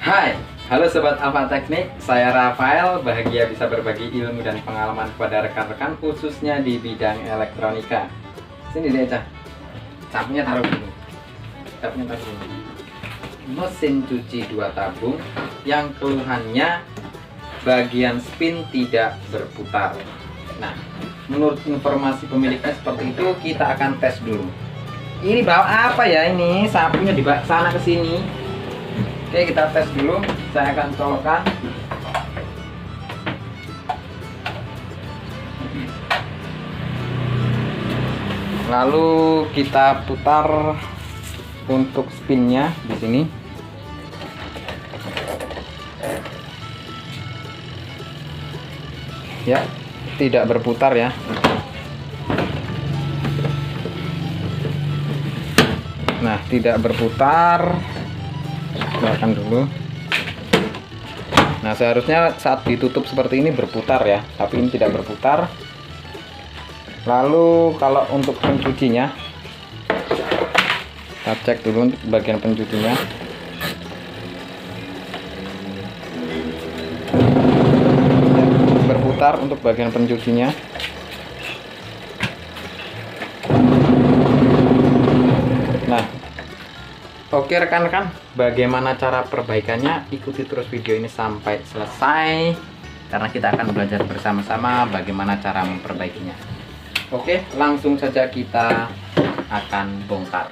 Hai, halo Sobat Alfa Teknik, saya Rafael, bahagia bisa berbagi ilmu dan pengalaman kepada rekan-rekan khususnya di bidang elektronika. Sini deh, Cah. Capnya taruh dulu. Mesin cuci 2 tabung yang keluhannya bagian spin tidak berputar. Nah, menurut informasi pemiliknya seperti itu, kita akan tes dulu. Ini bawa apa ya ini? Sapunya dibawa sana ke sini. Oke, kita tes dulu. Saya akan colokkan. Lalu kita putar untuk spinnya di sini. Ya, tidak berputar ya. Nah, tidak berputar. Keluarkan dulu. Nah, seharusnya saat ditutup seperti ini berputar ya, tapi ini tidak berputar. Lalu kalau untuk pencucinya, kita cek dulu untuk bagian pencucinya. Berputar untuk bagian pencucinya. Nah, oke rekan-rekan, bagaimana cara perbaikannya? Ikuti terus video ini sampai selesai, karena kita akan belajar bersama-sama bagaimana cara memperbaikinya. Oke, langsung saja kita akan bongkar.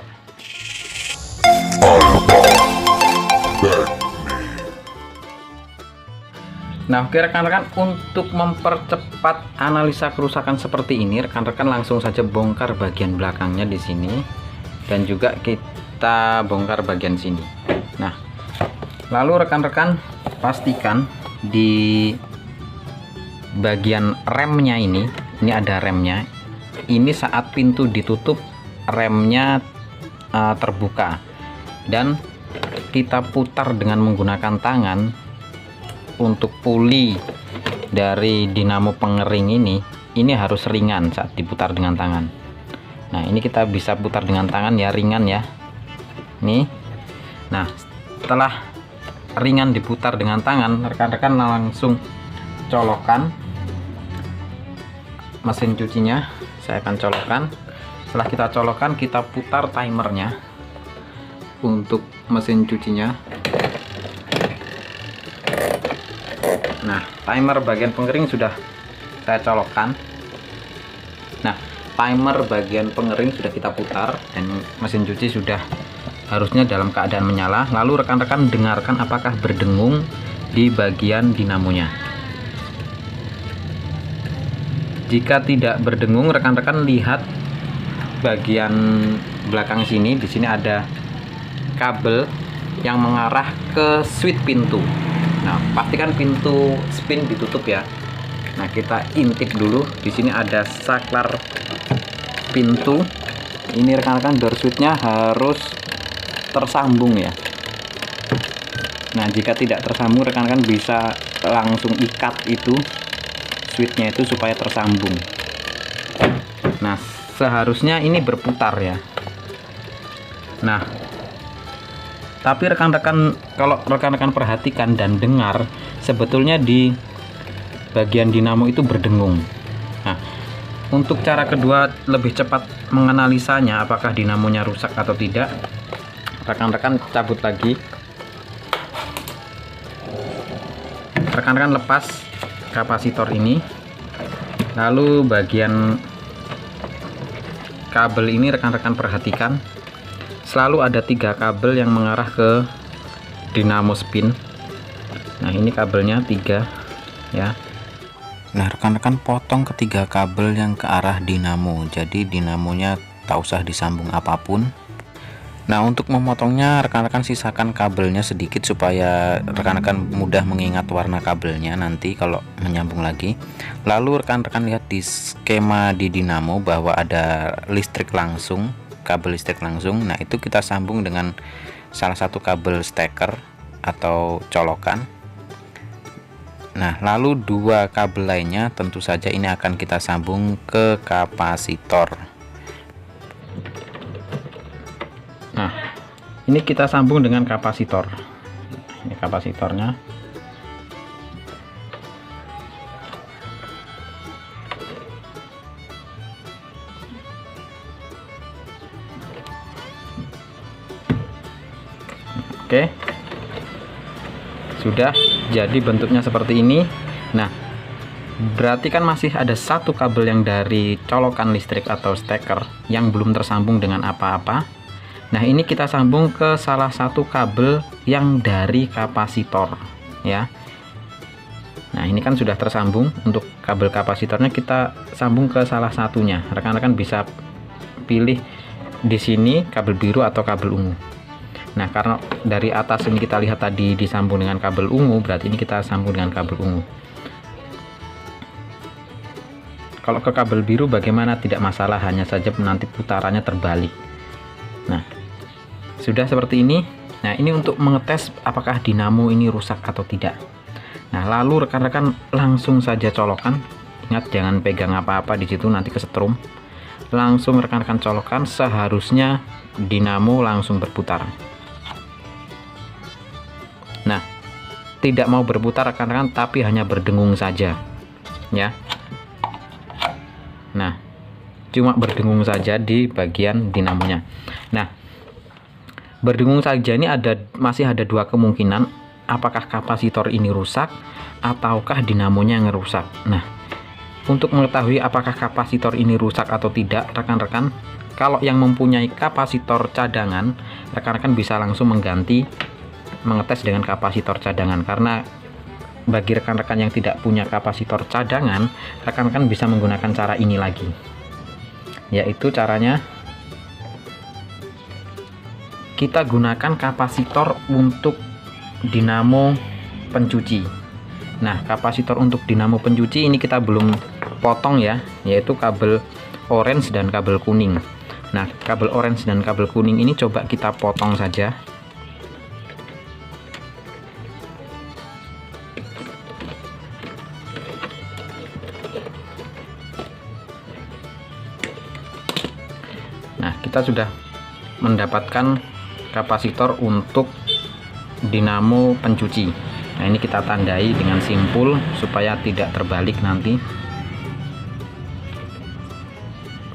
Nah, oke rekan-rekan, untuk mempercepat analisa kerusakan seperti ini, rekan-rekan langsung saja bongkar bagian belakangnya di sini, dan juga kita bongkar bagian sini. Nah, lalu rekan-rekan pastikan di bagian remnya ini ada remnya. Ini saat pintu ditutup, remnya terbuka, dan kita putar dengan menggunakan tangan. Untuk puli dari dinamo pengering ini harus ringan saat diputar dengan tangan. Nah, ini kita bisa putar dengan tangan ya, ringan ya. Nih. Nah, setelah ringan diputar dengan tangan, rekan-rekan langsung colokkan mesin cucinya. Saya akan colokkan. Setelah kita colokkan, kita putar timernya untuk mesin cucinya. Nah, timer bagian pengering sudah saya colokkan. Nah, timer bagian pengering sudah kita putar dan mesin cuci sudah harusnya dalam keadaan menyala. Lalu rekan-rekan dengarkan apakah berdengung di bagian dinamonya. Jika tidak berdengung, rekan-rekan lihat bagian belakang sini. Di sini ada kabel yang mengarah ke switch pintu. Nah, pastikan pintu spin ditutup ya. Nah, kita intip dulu. Di sini ada saklar pintu. Ini rekan-rekan, door switch-nya harus tersambung ya. Nah, jika tidak tersambung, rekan-rekan bisa langsung ikat itu switch-nya itu supaya tersambung. Nah, seharusnya ini berputar ya. Nah, tapi rekan-rekan, kalau rekan-rekan perhatikan dan dengar, sebetulnya di bagian dinamo itu berdengung. Nah, untuk cara kedua lebih cepat menganalisanya apakah dinamonya rusak atau tidak, rekan-rekan cabut lagi. Rekan-rekan lepas kapasitor ini. Lalu bagian kabel ini rekan-rekan perhatikan. Selalu ada 3 kabel yang mengarah ke dinamo spin. Nah, ini kabelnya 3 ya. Nah, rekan-rekan potong ketiga kabel yang ke arah dinamo. Jadi dinamonya tak usah disambung apapun. Nah, untuk memotongnya rekan-rekan sisakan kabelnya sedikit supaya rekan-rekan mudah mengingat warna kabelnya nanti kalau menyambung lagi. Lalu rekan-rekan lihat di skema di dinamo bahwa ada listrik langsung, kabel listrik langsung. Nah, itu kita sambung dengan salah satu kabel steker atau colokan. Nah, lalu 2 kabel lainnya tentu saja ini akan kita sambung ke kapasitor. Nah, ini kita sambung dengan kapasitor. Ini kapasitornya. Oke, sudah jadi bentuknya seperti ini. Nah, berarti kan masih ada satu kabel yang dari colokan listrik atau steker yang belum tersambung dengan apa-apa. Nah, ini kita sambung ke salah satu kabel yang dari kapasitor ya. Nah, ini kan sudah tersambung. Untuk kabel kapasitornya kita sambung ke salah satunya. Rekan-rekan bisa pilih di sini kabel biru atau kabel ungu. Nah, karena dari atas ini kita lihat tadi disambung dengan kabel ungu, berarti ini kita sambung dengan kabel ungu. Kalau ke kabel biru bagaimana? Tidak masalah, hanya saja nanti putarannya terbalik. Nah, sudah seperti ini. Nah, ini untuk mengetes apakah dinamo ini rusak atau tidak. Nah, lalu rekan-rekan langsung saja colokan. Ingat, jangan pegang apa-apa di situ, nanti kesetrum. Langsung rekan-rekan colokan, seharusnya dinamo langsung berputar. Nah, tidak mau berputar rekan-rekan, tapi hanya berdengung saja ya. Nah, cuma berdengung saja di bagian dinamonya. Nah, berdengung saja ini masih ada dua kemungkinan, apakah kapasitor ini rusak ataukah dinamonya yang rusak. Nah, untuk mengetahui apakah kapasitor ini rusak atau tidak, rekan-rekan, kalau yang mempunyai kapasitor cadangan, rekan-rekan bisa langsung mengetes dengan kapasitor cadangan. Karena bagi rekan-rekan yang tidak punya kapasitor cadangan, rekan-rekan bisa menggunakan cara ini lagi, yaitu caranya kita gunakan kapasitor untuk dinamo pencuci. Nah, kapasitor untuk dinamo pencuci ini kita belum potong ya, yaitu kabel orange dan kabel kuning. Nah, kabel orange dan kabel kuning ini coba kita potong saja. Nah, kita sudah mendapatkan kapasitor untuk dinamo pencuci. Nah, ini kita tandai dengan simpul supaya tidak terbalik nanti.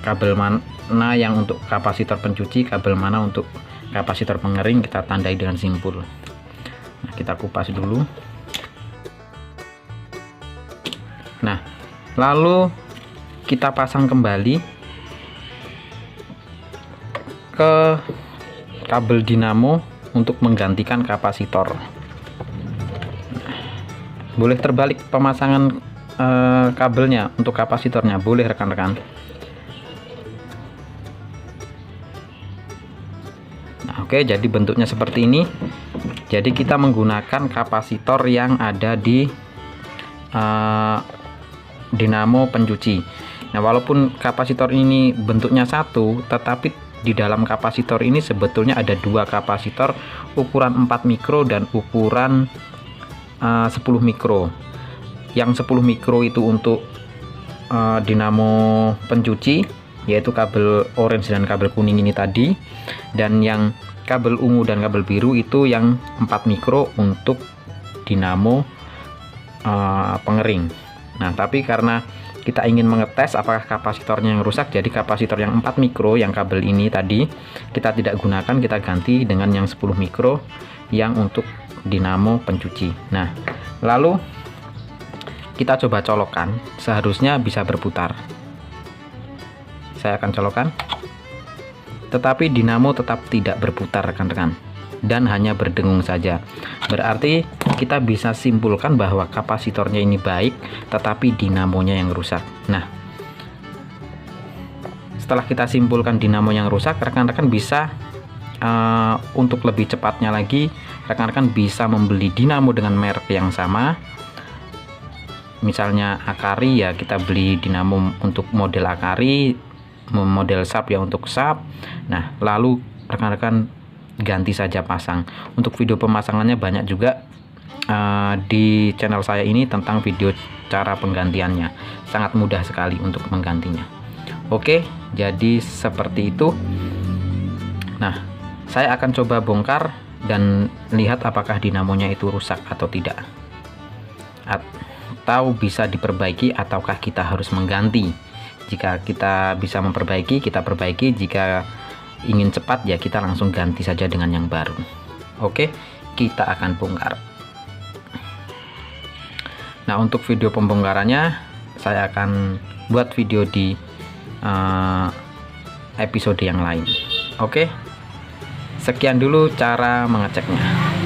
Kabel mana yang untuk kapasitor pencuci, kabel mana untuk kapasitor pengering, kita tandai dengan simpul. Nah, kita kupas dulu. Nah, lalu kita pasang kembali ke kabel dinamo untuk menggantikan kapasitor. Boleh terbalik pemasangan kabelnya untuk kapasitornya, boleh rekan-rekan. Nah, oke, jadi bentuknya seperti ini. Jadi kita menggunakan kapasitor yang ada di dinamo pencuci. Nah, walaupun kapasitor ini bentuknya satu, tetapi di dalam kapasitor ini sebetulnya ada dua kapasitor ukuran 4 mikro dan ukuran 10 mikro. Yang 10 mikro itu untuk dinamo pencuci, yaitu kabel orange dan kabel kuning ini tadi, dan yang kabel ungu dan kabel biru itu yang 4 mikro untuk dinamo pengering. Nah, tapi karena kita ingin mengetes apakah kapasitornya yang rusak, jadi kapasitor yang 4 mikro yang kabel ini tadi kita tidak gunakan, kita ganti dengan yang 10 mikro yang untuk dinamo pencuci. Nah, lalu kita coba colokan, seharusnya bisa berputar. Saya akan colokan, tetapi dinamo tetap tidak berputar rekan-rekan, dan hanya berdengung saja. Berarti kita bisa simpulkan bahwa kapasitornya ini baik, tetapi dinamonya yang rusak. Nah, setelah kita simpulkan dinamo yang rusak, rekan-rekan bisa untuk lebih cepatnya lagi, rekan-rekan bisa membeli dinamo dengan merek yang sama. Misalnya Akari, ya kita beli dinamo untuk model Akari, model sub ya untuk sub. Nah, lalu rekan-rekan ganti saja pasang. Untuk video pemasangannya banyak juga di channel saya ini tentang video cara penggantiannya. Sangat mudah sekali untuk menggantinya. Oke, jadi seperti itu. Nah, saya akan coba bongkar dan lihat apakah dinamonya itu rusak atau tidak, atau bisa diperbaiki ataukah kita harus mengganti. Jika kita bisa memperbaiki, kita perbaiki. Jika ingin cepat ya kita langsung ganti saja dengan yang baru. Oke, kita akan bongkar. Nah, untuk video pembongkarannya saya akan buat video di episode yang lain. Oke, sekian dulu cara mengeceknya.